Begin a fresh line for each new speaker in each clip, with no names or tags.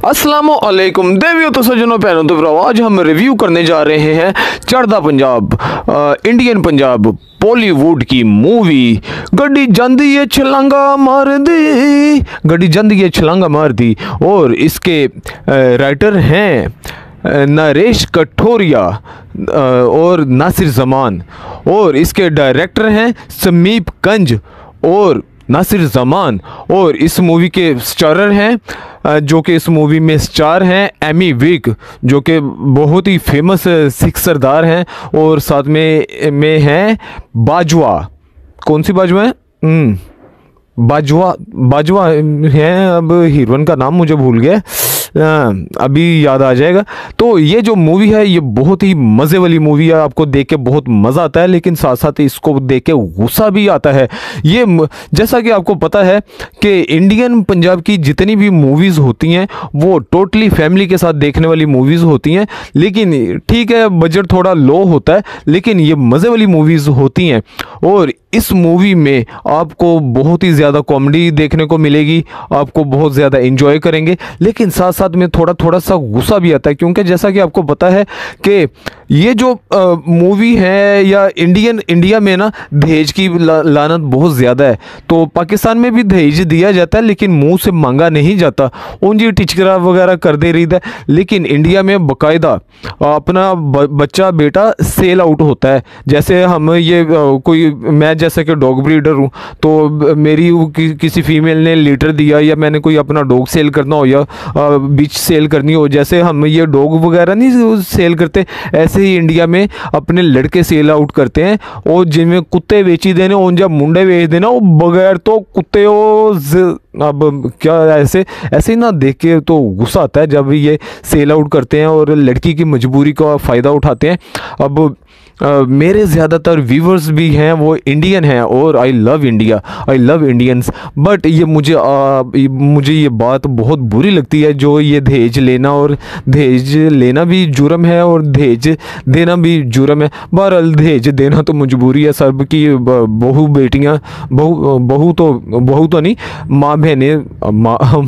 अस्सलामुअलैकुम देवियों तो सज्जनों पैरों तो भराओ, आज हम रिव्यू करने जा रहे हैं चढ़दा पंजाब इंडियन पंजाब बॉलीवुड की मूवी गड्डी जांदी है छलांगा मार दी, गड्डी जांदी है छलांगा मार दी। और इसके राइटर हैं नरेश कठोरिया और नासिर जमान, और इसके डायरेक्टर हैं समीप कंज और नासिर जमान। और इस मूवी के स्टारर हैं जो कि इस मूवी में स्टार हैं एमी विर्क, जो कि बहुत ही फेमस सिख सरदार हैं, और साथ में हैं बाजवा। कौन सी बाजवा है? बाजवा हैं, अब हीरोइन का नाम मुझे भूल गया, अभी याद आ जाएगा। तो ये जो मूवी है ये बहुत ही मज़े वाली मूवी है, आपको देख के बहुत मज़ा आता है, लेकिन साथ साथ इसको देख के गुस्सा भी आता है। ये जैसा कि आपको पता है कि इंडियन पंजाब की जितनी भी मूवीज़ होती हैं वो टोटली फैमिली के साथ देखने वाली मूवीज़ होती हैं, लेकिन ठीक है बजट थोड़ा लो होता है, लेकिन ये मज़े वाली मूवीज़ होती हैं। और इस मूवी में आपको बहुत ही ज़्यादा कॉमेडी देखने को मिलेगी, आपको बहुत ज़्यादा एंजॉय करेंगे, लेकिन साथ साथ में थोड़ा सा गुस्सा भी आता है, क्योंकि जैसा कि आपको पता है कि ये जो मूवी है या इंडिया में ना दहेज की लानत बहुत ज़्यादा है। तो पाकिस्तान में भी दहेज दिया जाता है, लेकिन मुंह से मांगा नहीं जाता, ऊंजी टिचकरा वगैरह कर दे रही है, लेकिन इंडिया में बाकायदा अपना बच्चा बेटा सेल आउट होता है। जैसे हम ये कोई मैं जैसे कि डॉग ब्रीडर हूँ, तो मेरी किसी फीमेल ने लीटर दिया, या मैंने कोई अपना डॉग सेल करना हो या बीच सेल करनी हो, जैसे हम ये डॉग वगैरह नहीं सेल करते, ऐसे ही इंडिया में अपने लड़के सेल आउट करते हैं। और जिनमें कुत्ते बेची देने और जब मुंडे बेच देना, वो बगैर तो कुत्ते अब क्या ऐसे ही ना देख के तो गुस्सा आता है जब ये सेल आउट करते हैं और लड़की की मजबूरी का फ़ायदा उठाते हैं। अब मेरे ज़्यादातर व्यूवर्स भी हैं वो इंडियन हैं, और I love India, I love Indians, but ये मुझे ये बात बहुत बुरी लगती है जो ये दहेज लेना, और दहेज लेना भी जुर्म है और दहेज देना भी जुर्म है। बहरहाल दहेज देना तो मजबूरी है सबकी, बहू बेटियाँ बहू तो नहीं, माँ बहनें,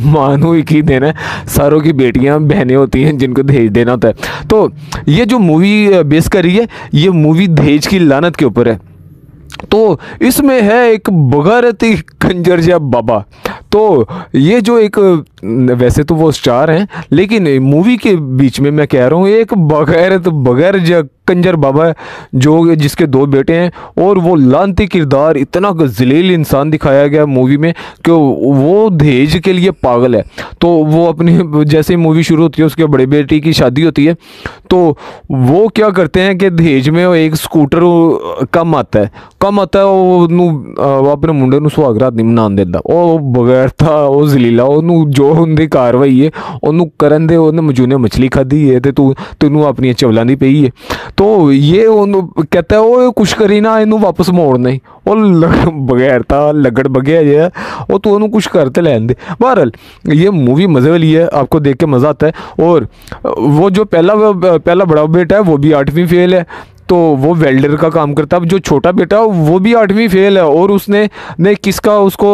मानो एक ही देना है, सारों की बेटियाँ बहनें होती हैं जिनको दहेज देना होता है। तो ये जो मूवी बेस करी है ये मूवी दहेज की लानत के ऊपर है। तो इसमें है एक बगारती खंजर बाबा। तो ये जो एक वैसे तो वो स्टार हैं, लेकिन मूवी के बीच में मैं कह रहा हूँ एक बगैर कंजर बाबा है जो जिसके दो बेटे हैं, और वो लानती किरदार इतना जलील इंसान दिखाया गया मूवी में कि वो दहेज के लिए पागल है। तो वो अपनी जैसे ही मूवी शुरू होती है उसके बड़े बेटी की शादी होती है, तो वो क्या करते हैं कि दहेज में एक स्कूटर कम आता है वो अपने मुंडे ਨੂੰ सुहागरात नहीं मना देता, वो बगैर था वो जलीला ਉਹਨੂੰ जो उनकी कार्रवाई है ਉਹਨੂੰ ਕਰਨ ਦੇ, ਉਹਨੇ मजूने मछली खाधी है तो ਤੈਨੂੰ ਆਪਣੀਆਂ ਚਵਲਾਂ ਦੀ ਪਈ है। तो ये कहता है वो कुछ करी ना इनू वापस मोड़ना ही, और बगैर था लगड़ बगैर है वो तो उन्होंने कुछ करते लैन दे। बहरहाल ये मूवी मज़े वाली है, आपको देख के मज़ा आता है। और वो जो पहला बड़ा बेटा है वो भी 8वीं फेल है, तो वो वेल्डर का काम करता है। अब जो छोटा बेटा वो भी 8वीं फेल है, और उसने उसको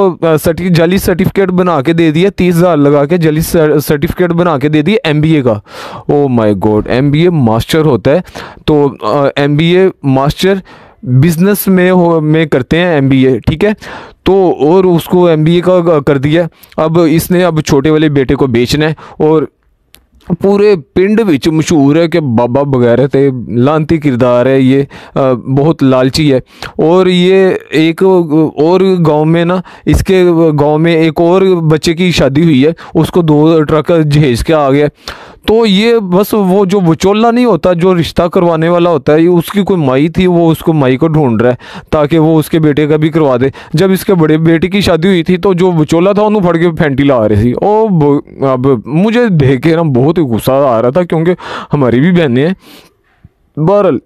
जाली सर्टिफिकेट बना के दे दिया, 30,000 लगा के जाली सर्टिफिकेट बना के दे दिया MBA का। Oh my God, MBA master होता है, तो MBA मास्टर बिजनेस में करते हैं MBA, ठीक है। तो और उसको MBA का कर दिया। अब इसने अब छोटे वाले बेटे को बेचना है, और पूरे पिंड विच मशहूर है कि बाबा बगैर ते लानती किरदार है, ये बहुत लालची है। और ये एक और गांव में ना, इसके गांव में एक और बच्चे की शादी हुई है, उसको 2 ट्रक जहेज के आ गया। तो ये बस वो जो विचोला नहीं होता जो रिश्ता करवाने वाला होता है, ये उसकी कोई माई थी, वो उसको माई को ढूंढ रहा है ताकि वो उसके बेटे का भी करवा दे। जब इसके बड़े बेटे की शादी हुई थी तो जो विचोला था उन्होंने फड़ के फैंटी ला रही थी। अब मुझे देख के ना बहुत ही गुस्सा आ रहा था, क्योंकि हमारी भी बहनें हैं। बहरहाल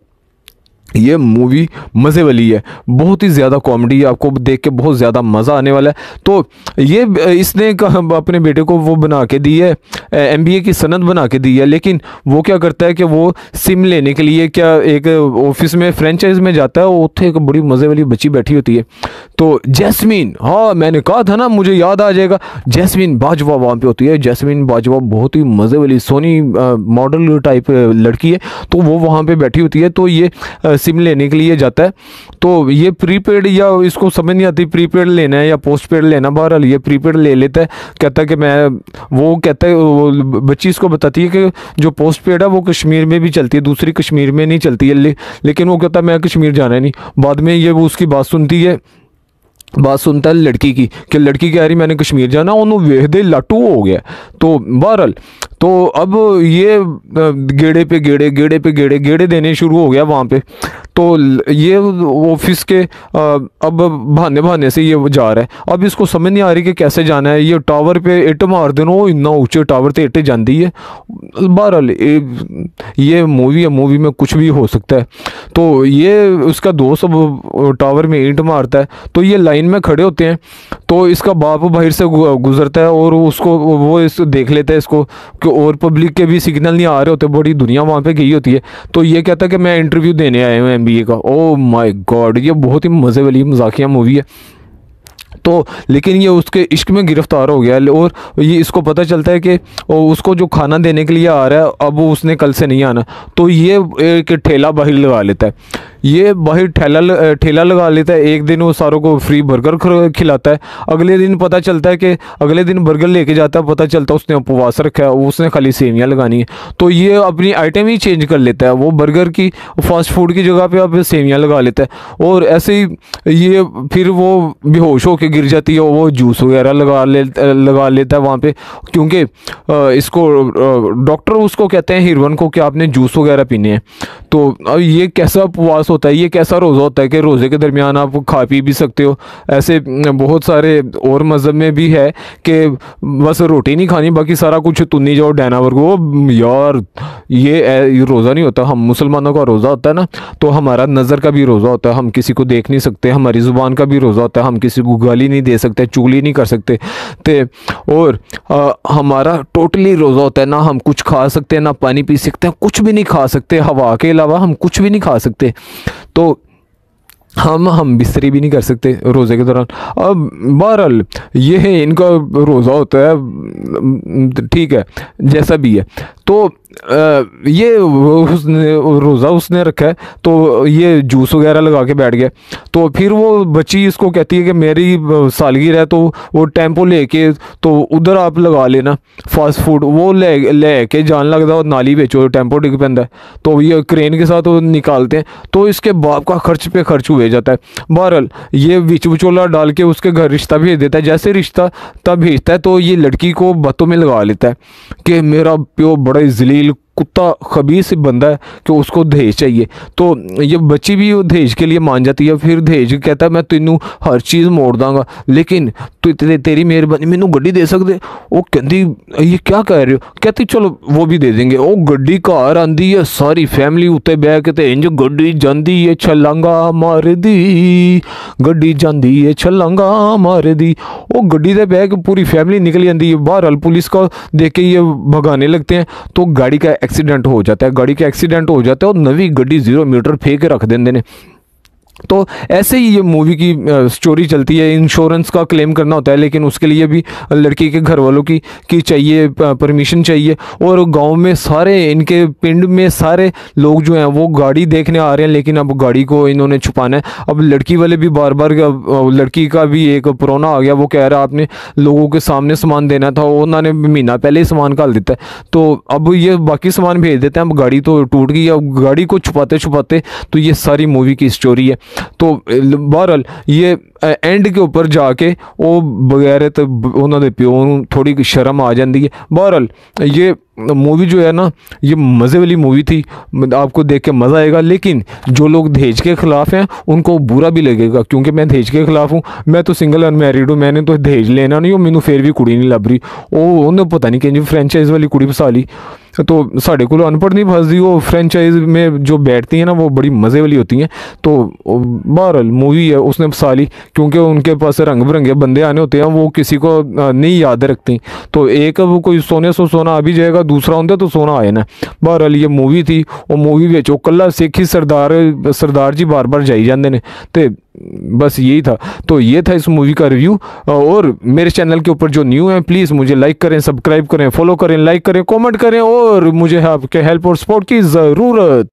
ये मूवी मज़े वाली है, बहुत ही ज़्यादा कॉमेडी है, आपको देख के बहुत ज़्यादा मज़ा आने वाला है। तो ये इसने अपने बेटे को वो बना के दी है, एमबीए की सनद बना के दी है, लेकिन वो क्या करता है कि वो सिम लेने के लिए क्या एक ऑफिस में फ्रेंचाइज में जाता है, उत्थे एक बड़ी मज़े वाली बच्ची बैठी होती है, तो जैस्मीन, हाँ मैंने कहा था ना मुझे याद आ जाएगा, जैस्मीन बाजवा वहाँ पे होती है। जैस्मीन बाजवा बहुत ही मज़े वाली सोनी मॉडल टाइप लड़की है, तो वो वहाँ पे बैठी होती है। तो ये सिम लेने के लिए जाता है, तो ये प्रीपेड या इसको समझ नहीं आती प्रीपेड लेना है या पोस्टपेड लेना, बहरहाल ये प्रीपेड ले लेता है। कहता है कि मैं, वो कहता है, वो बच्ची इसको बताती है कि जो पोस्टपेड है वो कश्मीर में भी चलती है, दूसरी कश्मीर में नहीं चलती है, लेकिन वो कहता है मैं कश्मीर जाना है नहीं। बाद में ये वो उसकी बात सुनती है, बात सुनता है लड़की की, कि लड़की कह रही मैंने कश्मीर जाना, उन्होंने वेख दे लाटू हो गया। तो बहरहाल तो अब ये गेड़े पे गेड़े, गेड़े पे गेड़े, गेड़े देने शुरू हो गया वहाँ पे। तो ये ऑफिस के अब बहाने बहाने से ये जा रहा है, अब इसको समझ नहीं आ रही कि कैसे जाना है। ये टावर पे इट मार देना, वो इतना ऊंचे टावर पे इट जाती है। बहरहाल ये मूवी है, मूवी में कुछ भी हो सकता है। तो ये उसका दोस्त अब टावर में ईंट मारता है, तो ये लाइन में खड़े होते हैं, तो इसका बाप बाहर से गुजरता है और उसको वो इस देख लेता है इसको कि और पब्लिक के भी सिग्नल नहीं आ रहे होते, बड़ी दुनिया वहाँ पे गई होती है। तो ये कहता है कि मैं इंटरव्यू देने आया हूँ एमबीए का। ओ माय गॉड, ये बहुत ही मज़े वाली मजाकिया मूवी है। तो लेकिन ये उसके इश्क में गिरफ्तार हो गया है, और ये इसको पता चलता है कि उसको जो खाना देने के लिए आ रहा है अब वो उसने कल से नहीं आना। तो ये एक ठेला बाहर लगा लेता है, ये बाहर ठेला लगा लेता है। एक दिन वो सारों को फ्री बर्गर खिलाता है, अगले दिन पता चलता है कि अगले दिन बर्गर लेके जाता है, पता चलता है उसने उपवास रखा है, उसने खाली सेवियाँ लगानी है। तो ये अपनी आइटम ही चेंज कर लेता है, वो बर्गर की फास्ट फूड की जगह पे अब सेवियाँ लगा लेता है। और ऐसे ही ये फिर वो बेहोश होकर गिर जाती है, वो जूस वगैरह लगा लेता है वहाँ पे, क्योंकि इसको डॉक्टर उसको कहते हैं हीरोइन को कि आपने जूस वगैरह पीने हैं। तो अब ये कैसा उपवास होता है, ये कैसा रोज़ा होता है कि रोज़े के दरमियान आप खा पी भी सकते हो। ऐसे बहुत सारे और मज़हब में भी है कि बस रोटी नहीं खानी, बाकी सारा कुछ तुन्नी जाओ डैनावर को। यार ये रोज़ा नहीं होता, हम मुसलमानों का रोज़ा होता है ना, तो हमारा नज़र का भी रोज़ा होता है, हम किसी को देख नहीं सकते। हमारी ज़ुबान का भी रोज़ा होता है, हम किसी को गाली नहीं दे सकते, चुगली नहीं कर सकते ते। और हमारा टोटली रोज़ा होता है, ना हम कुछ खा सकते, ना पानी पी सकते, कुछ भी नहीं खा सकते, हवा के अलावा हम कुछ भी नहीं खा सकते। तो हम बिस्तरी भी नहीं कर सकते रोज़े के दौरान। अब बहरहाल ये है, इनका रोज़ा होता है, ठीक है जैसा भी है। तो ये उसने रोज़ा उसने रखा है, तो ये जूस वगैरह लगा के बैठ गया। तो फिर वो बच्ची इसको कहती है कि मेरी सालगिरह है, तो वो टेम्पो लेके तो उधर आप लगा लेना फास्ट फूड, वो ले के जान लगता और नाली बेचो, टेम्पो डिग पैंदा है। तो ये क्रेन के साथ वो निकालते हैं, तो इसके बाप का खर्च पे खर्च हुए जाता है। बहरहाल ये विचोला डाल के उसके घर रिश्ता भेज देता है। जैसे रिश्ता तब भेजता है, तो ये लड़की को बातों में लगा लेता है कि मेरा प्यो बड़ा ही जलील कुत्ता खबीस बंदा है कि उसको दहेज चाहिए। तो ये बच्ची भी दहेज के लिए मान जाती है। फिर दहेज कहता है मैं तेनू हर चीज़ मोड़ दांगा, लेकिन तू तेरी मेहरबानी मैनू गड्डी दे सकदे। वो कहती ये क्या कह रहे हो, कहती चलो वो भी दे देंगे। वो गड्डी घर आंदी है, सारी फैमिली उत्ते बह के ते इंज गड्डी जांदी है छलांगा मार दी, गड्डी जांदी है छलांगा मार दी। वो गड्डी दे बह के पूरी फैमिली निकल जाती है। बहरहाल पुलिस को देख के ये भगाने लगते हैं, तो गाड़ी का एक्सीडेंट हो जाता है, गाड़ी का एक्सीडेंट हो जाता है और नवी गड्डी 0 मीटर फेंक के रख देंगे ने। तो ऐसे ही ये मूवी की स्टोरी चलती है। इंश्योरेंस का क्लेम करना होता है, लेकिन उसके लिए भी लड़की के घर वालों की चाहिए परमिशन चाहिए। और गांव में सारे इनके पिंड में सारे लोग जो हैं वो गाड़ी देखने आ रहे हैं, लेकिन अब गाड़ी को इन्होंने छुपाना है। अब लड़की वाले भी बार बार, लड़की का भी एक पुराना आ गया, वो कह रहा आपने लोगों के सामने सामान देना था, उन्होंने महीना पहले ही सामान घाल देता है। तो अब ये बाकी सामान भेज देते हैं। अब गाड़ी तो टूट गई, अब गाड़ी को छुपाते छुपाते तो ये सारी मूवी की स्टोरी है। तो बहरहाल ये एंड के ऊपर जाके वो बगैर तो उन्होंने प्यो थोड़ी शर्म आ जाती है। बहरहाल ये मूवी जो है ना, ये मज़े वाली मूवी थी, आपको देख के मज़ा आएगा। लेकिन जो लोग दहेज के ख़िलाफ़ हैं उनको बुरा भी लगेगा, क्योंकि मैं दहेज के ख़िलाफ़ हूँ। मैं तो सिंगल अनमैरिड हूँ, मैंने तो दहेज लेना नहीं हो, मैनू फिर भी कुड़ी नहीं लभ रही। वो उन्हें पता नहीं कि फ्रेंचाइज वाली कुड़ी फसा ली। तो साढ़े को अनपढ़ नहीं फसदी, वो फ्रेंचाइज में जो बैठती हैं ना वो बड़ी मज़े वाली होती हैं। तो बहरहाल मूवी है उसने साली, क्योंकि उनके पास रंग बिरंगे बंदे आने होते हैं, वो किसी को नहीं याद रखती। तो एक वो कोई सोने सो सोना आ भी जाएगा, दूसरा होंगे तो सोना आए ना। बहरहाल ये मूवी थी, वो मूवी बेचो कल्ला सिख ही सरदार जी बार बार जाई जाते हैं। तो बस यही था। तो ये था इस मूवी का रिव्यू। और मेरे चैनल के ऊपर जो न्यू है प्लीज़ मुझे लाइक करें, सब्सक्राइब करें, फॉलो करें, लाइक करें, कमेंट करें, और मुझे आपके हेल्प और सपोर्ट की ज़रूरत।